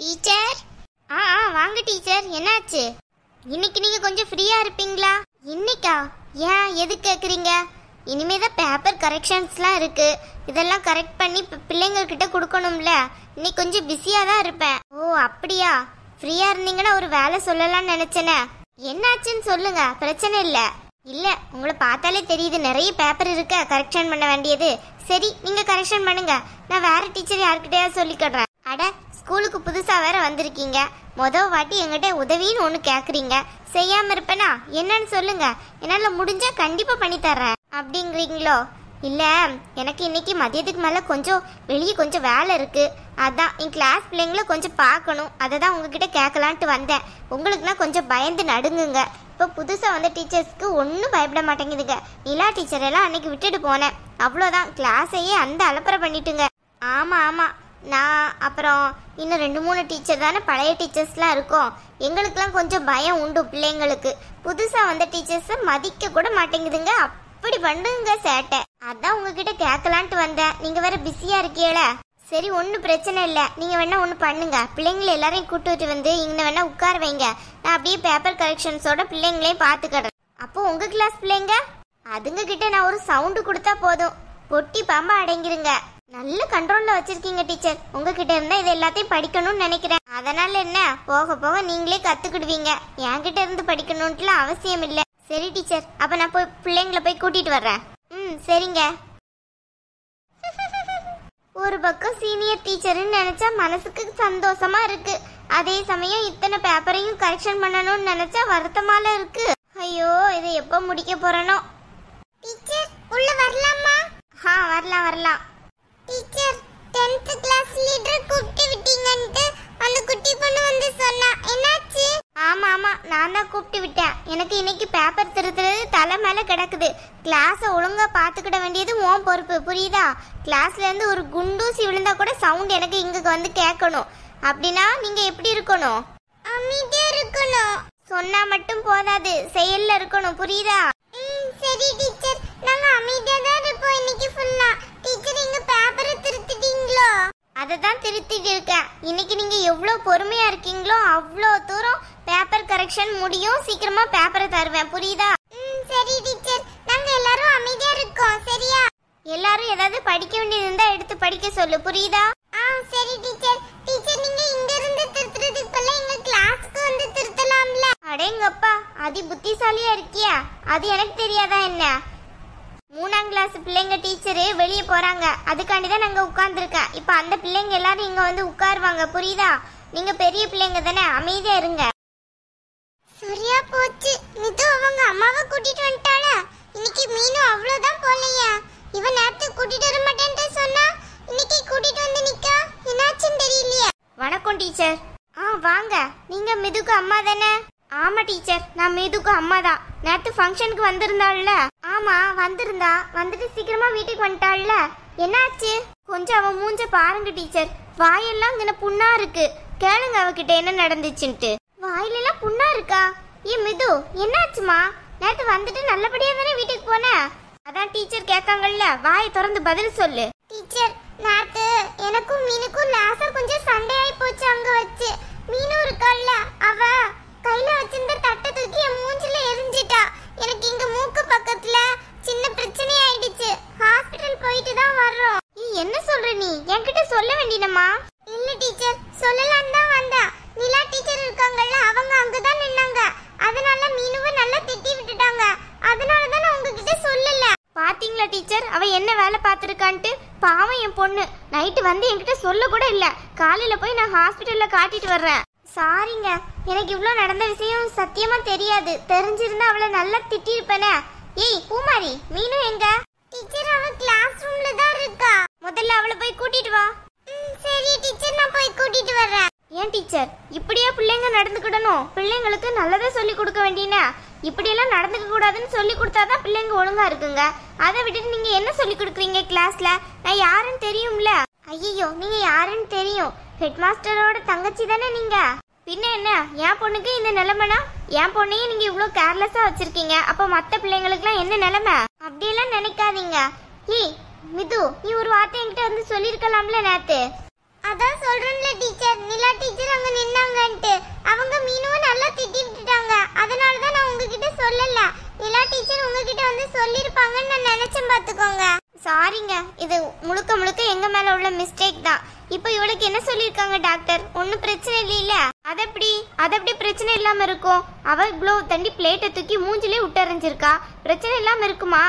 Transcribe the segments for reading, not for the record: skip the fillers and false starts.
Teacher. வாங்க teacher. என்னாச்சு? இன்னைக்கு நீங்க கொஞ்சம் ஃப்ரீயா இருப்பீங்களா? இன்னைக்கா? ஏன் எது கேக்குறீங்க? இனிமேதான் பேப்பர் கரெக்ஷன்ஸ்லாம் இருக்கு. இதெல்லாம் கரெக்ட் பண்ணி பிள்ளைங்கக்கிட்ட கொடுக்கணும்ல. இன்னைக்கு கொஞ்சம் பிஸியா தான் இருப்பேன். ஓ அப்படியா? ஃப்ரீயா இருந்தீங்கன்னா ஒரு வேலை சொல்லலாம்னு நினைச்சேனே. என்னாச்சுன்னு சொல்லுங்க, பிரச்சனை இல்ல. இல்ல, உங்களை பார்த்தாலே தெரியுது நிறைய பேப்பர் இருக்க கரெக்ஷன் பண்ண வேண்டியது. சரி, நீங்க கரெக்ஷன் பண்ணுங்க. நான் வேற டீச்சர் யார்கிட்டயாவது சொல்லிக்கிறேன். அட, ஸ்கூலுக்கு புதுசா வேற வந்திருக்கீங்க. மொதல் வாட்டி என்கிட்ட உதவின்னு ஒன்று கேட்குறீங்க. செய்யாம இருப்பேனா? என்னன்னு சொல்லுங்க. என்னால முடிஞ்சா கண்டிப்பா பண்ணி தர்றேன். அப்படிங்கிறீங்களோ? இல்ல, எனக்கு இன்னைக்கு மதியத்துக்கு மேல கொஞ்சம் வெளியே கொஞ்சம் வேலை இருக்கு. அதான் என் கிளாஸ் பிள்ளைங்கள கொஞ்சம் பார்க்கணும். அதை தான் உங்ககிட்ட கேட்கலான்ட்டு வந்தேன். உங்களுக்குனா கொஞ்சம் பயந்து நடுங்குங்க. இப்போ புதுசா வந்த டீச்சர்ஸ்க்கு ஒன்றும் பயப்பட மாட்டேங்குதுங்க. நிலா டீச்சர் எல்லாம் அன்னைக்கு விட்டுட்டு போனேன். அவ்வளோதான், கிளாஸையே அந்த அலப்பறை பண்ணிட்டுங்க. ஆமா ஆமா, நான் அப்புறம் இன்னும் 2-3 டீச்சர் தானே பழைய டீச்சர்ஸ்லாம் இருக்கோம். எங்களுக்கெல்லாம் கொஞ்சம் பயம் உண்டு. பிள்ளைங்களுக்கு புதுசா வந்த டீச்சர்ஸை மதிக்க கூட மாட்டேங்குதுங்க. அப்படி பண்ணுங்க சேட்டை. அதான் உங்ககிட்ட கேட்கலான்ட்டு வந்தேன். நீங்க வேற பிஸியா இருக்கீங்கள. சரி, ஒன்றும் பிரச்சனை இல்லை. நீங்க வேணா ஒன்று பண்ணுங்க. பிள்ளைங்களை எல்லாரையும் கூப்பிட்டு வந்து இங்க வேணா உட்கார வைங்க. நான் அப்படியே பேப்பர் கரெக்ஷன்ஸோட பிள்ளைங்களையும் பார்த்துக்கிறேன். அப்போ உங்க கிளாஸ் பிள்ளைங்க அதுங்க கிட்ட நான் ஒரு சவுண்டு கொடுத்தா போதும், பொட்டி பாம்பா அடங்கிருங்க. நல்ல கண்ட்ரோல்ல வச்சிருக்கீங்க டீச்சர். உங்ககிட்ட இருந்தா இது எல்லாத்தையும் படிக்கணும்னு நினைக்கிறேன். அதனால என்ன, போக போக நீங்களே கத்துக்கிடுவீங்க. என்கிட்ட இருந்து படிக்கணும்ட்டுலாம் அவசியம் இல்லை. சரி டீச்சர், அப்ப நான் போய் பிள்ளைங்களை போய் கூட்டிட்டு வர்றேன். சரிங்க. ஒரு பக்கம் சீனியர் டீச்சர்னு நினைச்சா மனசுக்கு சந்தோஷமா இருக்கு. அதே சமயம் இத்தனை பேப்பரையும் கரெக்ஷன் பண்ணணும்னு நினைச்சா வருத்தமால இருக்கு. ஐயோ, இதை எப்ப முடிக்க போறனோ. டீச்சர், உள்ள வரலாமா? வரலாம் வரலாம். டீச்சர், 10th கிளாஸ் லீடர் கூப்பிட்டு விட்டீங்கன்ட்டு அந்த குட்டி பொண்ணு வந்து சொன்னா. என்னாச்சு? ஆமா ஆமா, நான் தான் கூப்பிட்டு விட்டேன். எனக்கு இன்னைக்கு பேப்பர் திருத்துறது தலை மேல கிடக்குது. கிளாஸை ஒழுங்கா பாத்துக்கிட வேண்டியது உன் பொறுப்பு, புரியுதா? கிளாஸ்ல இருந்து ஒரு குண்டூசி விழுந்தா கூட சவுண்ட் எனக்கு இங்க வந்து கேட்கணும். அப்படின்னா நீங்க எப்படி இருக்கணும்? அமைதியா இருக்கணும். சொன்னா மட்டும் போதாது, செயல்ல இருக்கணும், புரியுதா? சரி டீச்சர், நாங்க அமைதியா தான் இருப்போம் இன்னைக்கு ஃபுல்லா. டீச்சர், எங்க பேப்பரை திருத்திட்டீங்களோ? அதை தான் திருத்திட்டு இருக்கேன். இன்னைக்கு நீங்க எவ்வளவு பொறுமையா இருக்கீங்களோ அவ்வளோ தூரம் பேப்பர் கரெக்ஷன் முடியும். சீக்கிரமா பேப்பரை தருவேன், புரியுதா? சரி டீச்சர், நாங்க எல்லாரும் அமைதியா இருக்கோம், சரியா? எல்லாரும் ஏதாவது படிக்க வேண்டியது இருந்தா எடுத்து படிக்க சொல்லு, புரியுதா? சரி டீச்சர். டீச்சர், நீங்க இங்க இருந்து திருத்துறதுக்கு பதிலா எங்க கிளாஸ்க்கு வந்து திருத்தலாம்ல? அடேங்கப்பா, அதி புத்திசாலியா இருக்கியா? அது எனக்கு தெரியாதா என்ன? 3ஆம் கிளாஸ் பிள்ளைங்க டீச்சரு வெளியே போறாங்க. அதுக்காண்டி தான் நாங்க உட்கார்ந்துருக்கேன். இப்ப அந்த பிள்ளைங்க எல்லாரும் இங்க வந்து உட்காருவாங்க, புரியுதா? நீங்க பெரிய பிள்ளைங்க தானே, அமைதியா இருங்க. சரியா போச்சு. மிது அவங்க அம்மாவை கூட்டிட்டு வந்துட்டாள. இன்னைக்கு மீனு அவ்வளவுதான் போலையா? இவன் நேரத்தை கூட்டிட்டு வர மாட்டேன்னு சொன்னா இன்னைக்கு கூட்டிட்டு வந்து நிக்கா. என்னாச்சுன்னு தெரியலையே. வணக்கம் டீச்சர். வாங்க. நீங்க மிதுக்கு அம்மா தானே? ஆமா டீச்சர், நான் மிதுக்கு அம்மா தான். நேத்து ஃபங்க்ஷனுக்கு வந்திருந்தாள்ல? ஆமா வந்திருந்தா. வந்துட்டு சீக்கிரமா வீட்டுக்கு வந்துட்டாள்ல. என்னாச்சு? கொஞ்சம் அவன் மூஞ்ச பாருங்க டீச்சர். வாயெல்லாம் இங்க புண்ணா இருக்கு. கேளுங்க அவகிட்ட என்ன நடந்துச்சுன்ட்டு. வாயிலெல்லாம் புண்ணா இருக்கா? மிது, என்னாச்சுமா? நேத்து வந்துட்டு நல்லபடியா தானே வீட்டுக்கு போன? அதான் டீச்சர் கேட்காங்கல்ல, வாயை திறந்து பதில் சொல்லு. டீச்சர், நேத்து எனக்கும் மீனுக்கும் லேசா கொஞ்சம் சண்டையாயி போச்சு. அங்க வச்சு மீனு இருக்காள்ல, அவ கையில வச்சிருந்த தட்டை தூக்கி என் மூஞ்சில எரிஞ்சிட்டா. எனக்கு இங்க மூக்கு பக்கத்துல சின்ன பிரச்சனை ஆயிடுச்சு. ஹாஸ்பிடல் போயிட்டு தான் வர்றோம். என்ன சொல்ற நீ? என்கிட்ட சொல்ல வேண்டியனமா? இல்ல டீச்சர், சொல்லலாம் தான் வந்தா. நிலா டீச்சர் இருக்காங்கல்ல, அவங்க அங்கதான் நின்னாங்க. அதனால மீனுவை நல்லா திட்டி விட்டுட்டாங்க. அதனால தான் நான் உங்ககிட்ட சொல்லல. பாத்தீங்களா டீச்சர், அவ என்ன வேலை பார்த்துருக்கான்ட்டு? பாவம் என் பொண்ணு. நைட்டு வந்து என்கிட்ட சொல்ல கூட இல்ல. காலையில போய் நான் ஹாஸ்பிட்டல்ல காட்டிட்டு வர்றேன். சாரிங்க, எனக்கு இவ்ளோ நடந்த விஷயம் சத்தியமா தெரியாது. தெரிஞ்சிருந்தா அவளை நல்லா திட்டிருப்பேனே. பூமாரி, மீனு எங்க? டீச்சர், அவ கிளாஸ் ரூம்ல தான் இருக்கா. முதல்ல அவளை போய் கூட்டிட்டு வா. சரி டீச்சர், நான் போய் கூட்டிட்டு வர்றேன். ஏன் டீச்சர், இப்படியா பிள்ளைங்க நடந்துக்கிடணும்? பிள்ளைங்களுக்கு நல்லதா சொல்லி கொடுக்க வேண்டியனா? இப்படியெல்லாம் நடந்துக்க கூடாதுன்னு சொல்லி கொடுத்தாதான் பிள்ளைங்க ஒழுங்கா இருக்குங்க. அதை விட்டுட்டு நீங்க என்ன சொல்லி கொடுக்குறீங்க கிளாஸ்ல? நான் யாருன்னு தெரியும்ல? ஐயோ, நீங்க யாருன்னு தெரியும். ஹெட் மாஸ்டரோட தங்கச்சி தானே நீங்க? பின்ன என்ன, என் பொண்ணுக்கு இந்த நிலைமைனா என் பொண்ணையும் நீங்க இவ்வளவு கேர்லெஸ்ஸா வச்சிருக்கீங்க. அப்ப மத்த பிள்ளைங்களுக்குலாம் என்ன நிலைமை? அப்படியெல்லாம் நினைக்காதீங்க. மிது, நீ ஒரு வார்த்தை என்கிட்ட வந்து சொல்லிருக்கலாம்ல நேத்து. அதான் சொல்றேன்ல டீச்சர், நிலா டீச்சர் அங்க டாக்டர், ஒன்னும் பிரச்சனை இல்லையில. அதப்படி பிரச்சனை இல்லாம இருக்கும். அவ இவ்வளோ தண்டி பிளேட்டை தூக்கி மூஞ்சிலே விட்டறிஞ்சிருக்கா, பிரச்சனை இல்லாம இருக்குமா?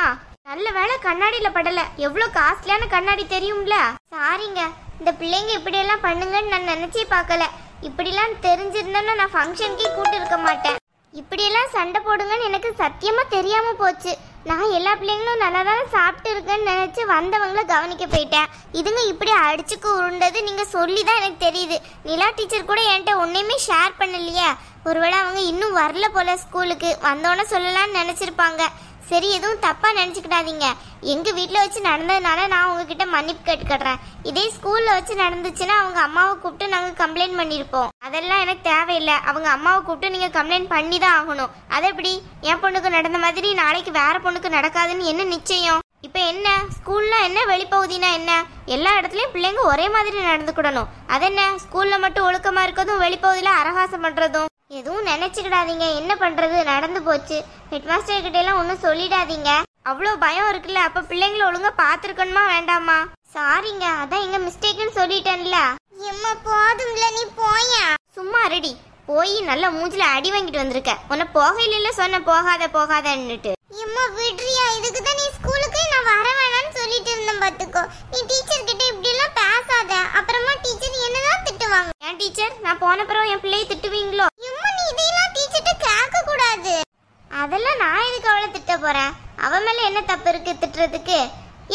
நல்ல வேளை கண்ணாடியில படல, எவ்வளோ காஸ்ட்லியான கண்ணாடி தெரியும்ல. சாரிங்க, இந்த பிள்ளைங்க இப்படியெல்லாம் பண்ணுங்கன்னு நான் நினைச்சே பார்க்கல. இப்படிலாம் தெரிஞ்சிருந்தேன்னா நான் ஃபங்க்ஷனுக்கே கூட்டு இருக்க மாட்டேன். இப்படியெல்லாம் சண்டை போடுங்கன்னு எனக்கு சத்தியமா தெரியாம போச்சு. நான் எல்லா பிள்ளைங்களும் நல்லா தானே சாப்பிட்டு இருக்கேன்னு நினைச்சு வந்தவங்கள கவனிக்க போயிட்டேன். இதுங்க இப்படி அடிச்சுக்கு உருண்டது நீங்க சொல்லி தான் எனக்கு தெரியுது. நிலா டீச்சர் கூட என்கிட்ட ஒன்னையுமே ஷேர் பண்ணலையே. ஒருவேளை அவங்க இன்னும் வரல போல, ஸ்கூலுக்கு வந்தோன்னே சொல்லலாம்னு நினைச்சிருப்பாங்க. சரி, எதுவும் தப்பா நினைச்சுக்கிடாதீங்க. எங்க வீட்டில் வச்சு நடந்ததுனால நான் உங்ககிட்ட மன்னிப்பு கேட்டுக்கிறேன். இதே ஸ்கூல்ல வச்சு நடந்துச்சுன்னா அவங்க அம்மாவை கூப்பிட்டு நாங்க கம்ப்ளைண்ட் பண்ணிருப்போம். அதெல்லாம் எனக்கு தேவையில்லை. அவங்க அம்மாவை கூப்பிட்டு நீங்க கம்ப்ளைண்ட் பண்ணி தான் ஆகணும். அது எப்படி என் பொண்ணுக்கு நடந்த மாதிரி நாளைக்கு வேற பொண்ணுக்கு நடக்காதுன்னு என்ன நிச்சயம்? இப்ப என்ன ஸ்கூல்ல என்ன வெளிப்பகுதினா என்ன? எல்லா இடத்துலயும் பிள்ளைங்க ஒரே மாதிரி நடந்துக்கிடணும். அது என்ன ஸ்கூல்ல மட்டும் ஒழுக்கமா இருக்கதும் வெளிப்பகுதியில அரகாசம் பண்றதும்? எதுவும் நினைச்சுக்கிடாதீங்க. என்ன பண்றது, நடந்து போச்சு. ஹெட்மாஸ்டர் கிட்ட எல்லாம் ஒன்னும் சொல்லிடாதீங்க. அவ்வளோ பயம் இருக்குல்ல, அப்ப பிள்ளைங்களை ஒழுங்கா பாத்துருக்கணுமா வேண்டாமா? சாரிங்க, அதான் எங்க மிஸ்டேக்னு சொல்லிட்டேன்ல. எம்மா போதும்ல, நீ போயா. சும்மா ரெடி போய் நல்ல மூஞ்சில அடி வாங்கிட்டு வந்திருக்க. உன்னை போகையில சொன்ன போகாதன்னுட்டு. எம்மா விட்றியா? இதுக்கு தான் நீ ஸ்கூலுக்கு நான் வர வேணாம்னு சொல்லிட்டு இருந்தேன் பாத்துக்கோ. நீ டீச்சர் கிட்ட இப்படி எல்லாம் பேசாத, அப்புறமா டீச்சர் என்னதான் திட்டுவாங்க. என் டீச்சர் நான் போன பிறகு என் பிள்ளையை திட்டுவீங்களோ? எம்மா நீ இதெல்லாம் டீச்சர்ட்ட கேட்க கூடாது. அதெல்லாம் நான் எதுக்கு அவளை திட்ட போறேன்? அவ மேல என்ன தப்பு இருக்கு திட்டுறதுக்கு?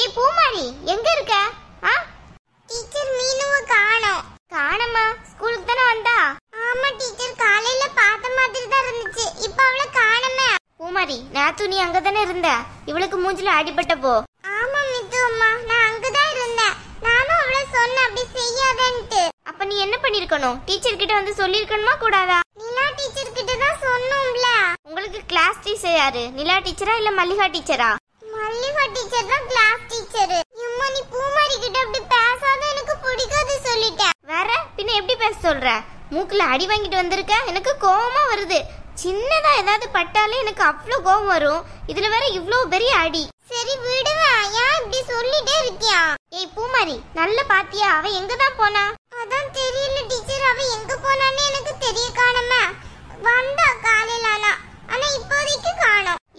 ஏய் பூமாரி, எங்க இருக்க? டீச்சர் மீனுவ காணோமா? ஸ்கூலுக்கு தானே வந்தா? ஆமா டீச்சர், காலையில பார்த்த மாதிரி தான் இருந்துச்சு. இப்ப அவளை காணோமே. பூமாரி, நேத்து நீ அங்கதானே இருந்த? இவளுக்கு மூஞ்சில அடிபட்ட போ. ஆமா மித்து அம்மா, நான் அங்கதான் இருந்தேன். நானும் அவளை சொன்னேன் அப்படி செய்யாதேன்ட்டு. அப்ப நீ என்ன பண்ணிருக்கணும்? டீச்சர் கிட்ட வந்து சொல்லிருக்கணுமா கூடாதா? நிலா டீச்சர் கிட்ட தான் சொன்னோம்ல. உங்களுக்கு கிளாஸ் டீச்சர் யாரு? நிலா டீச்சரா இல்ல மல்லிகா டீச்சரா? மல்லிகா டீச்சர் தான் கிளாஸ் டீச்சர். அம்மா நீ பூமாரி கிட்ட அப்படி பேசாத, எனக்கு பிடிக்காது சொல்லிட்டேன். வேற பின்ன எப்படி பேச சொல்ற? மூக்குல அடி வாங்கிட்டு வந்திருக்க, எனக்கு கோவமா வருது. சின்னதா ஏதாவது பட்டாலே எனக்கு அவ்வளோ கோவம் வரும். இதுல வேற இவ்ளோ பெரிய அடி. சரி விடுவா, ஏன் இப்படி சொல்லிட்டே இருக்கியா? ஏய் பூமாரி, நல்ல பாத்தியா? அவ எங்க தான் போனா? அதான் தெரியல டீச்சர், அவ எங்க போனான்னு எனக்கு தெரிய காணுமே. வந்தா காலையில, ஆனா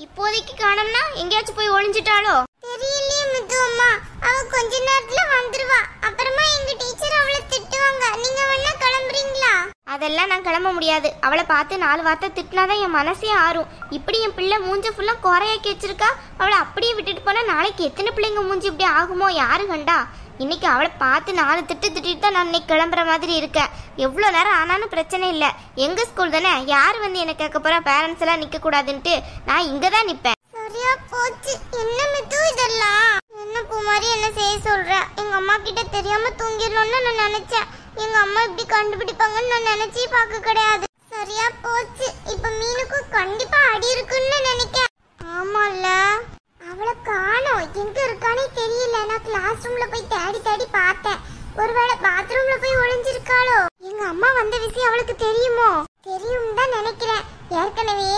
இப்போதைக்கு காணோம்னா எங்கேயாச்சும் போய் ஒளிஞ்சிட்டாளோ தெரியலையே முத்து அம்மா. அவ கொஞ்ச நேரத்துல வந்துருவா, அப்புறமா எங்க டீச்சர் அவளை திட்டுவாங்க. நீங்க வேணா கிளம்புறீங்களா? அதெல்லாம் நான் கிளம்ப முடியாது. அவளை பார்த்து 4 வார்த்தை திட்டினாதான் என் மனசே ஆறும். இப்படி என் பிள்ளை மூஞ்ச ஃபுல்லா குறையாக்கி வச்சிருக்கா. அவளை அப்படியே விட்டுட்டு போனா நாளைக்கு எத்தனை பிள்ளைங்க மூஞ்சி இப்படி ஆகுமோ யாரு கண்டா? இன்னைக்கு அவளை பார்த்து 4 திட்டிட்டு தான் நான் இன்னைக்கு கிளம்புற மாதிரி இருக்கேன். எவ்வளோ நேரம் ஆனாலும் பிரச்சனை இல்லை. எங்க ஸ்கூல் தானே, யாரு வந்து என்ன கேட்க போறா? பேரண்ட்ஸ் எல்லாம் நிக்க கூடாதுன்ட்டு நான் இங்க தான் நிப்பேன். சரியா போச்சு. என்ன மித்து இதெல்லாம்? என்ன பூமாரி என்ன செய்ய சொல்ற? எங்க அம்மா கிட்ட தெரியாம தூங்கிடணும்னு நான் நினைச்சேன். எங்க அம்மா இப்படி கண்டுபிடிப்பாங்கன்னு நான் நினைச்சே பார்க்க கிடையாது. சரியா போச்சு. இப்ப மீனுக்கு கண்டிப்பா அடி இருக்குன்னு நினைக்கிறேன். ஆமால, அவளை காணோம். எங்க இருக்கானே தெரியல. நான் கிளாஸ் ரூம்ல போய் தேடி பார்த்தேன். ஒருவேளை பாத்ரூம்ல போய் ஒளிஞ்சிருக்காளோ? எங்க அம்மா வந்த விஷயம் அவளுக்கு தெரியுமோ? தெரியும் தான் நினைக்கிறேன். ஏற்கனவே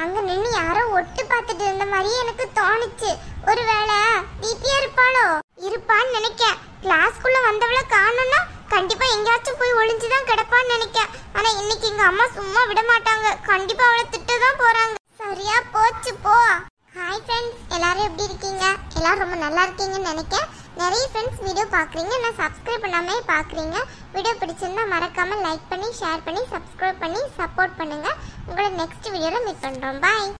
அங்க நின்னு யாரோ ஒட்டு பார்த்துட்டு இருந்த மாதிரி எனக்கு தோணுச்சு. ஒருவேளை டிபியா இருப்பான்னு நினைக்க. கிளாஸ்க்குள்ள வந்தவளை காணோம்னா கண்டிப்பா எங்கேயாச்சும் போய் ஒளிஞ்சுதான் கிடப்பான்னு நினைக்க. ஆனா இன்னைக்கு எங்க அம்மா சும்மா விட மாட்டாங்க. கண்டிப்பா அவளை திட்டதான் போறாங்க. சரியா போச்சு போ. ஹாய் ஃப்ரெண்ட்ஸ், எல்லாரும் எப்படி இருக்கீங்க? எல்லாரும் ரொம்ப நல்லா இருக்கீங்கன்னு நினைக்கிறேன். நிறைய ஃப்ரெண்ட்ஸ் வீடியோ பார்க்குறீங்க, நான் சப்ஸ்கிரைப் பண்ணாமே பார்க்குறீங்க. வீடியோ பிடிச்சிருந்தா மறக்காமல் லைக் பண்ணி ஷேர் பண்ணி சப்ஸ்கிரைப் பண்ணி சப்போர்ட் பண்ணுங்கள். உங்களை நெக்ஸ்ட் வீடியோவில் மீட் பண்ணுறோம். பாய்.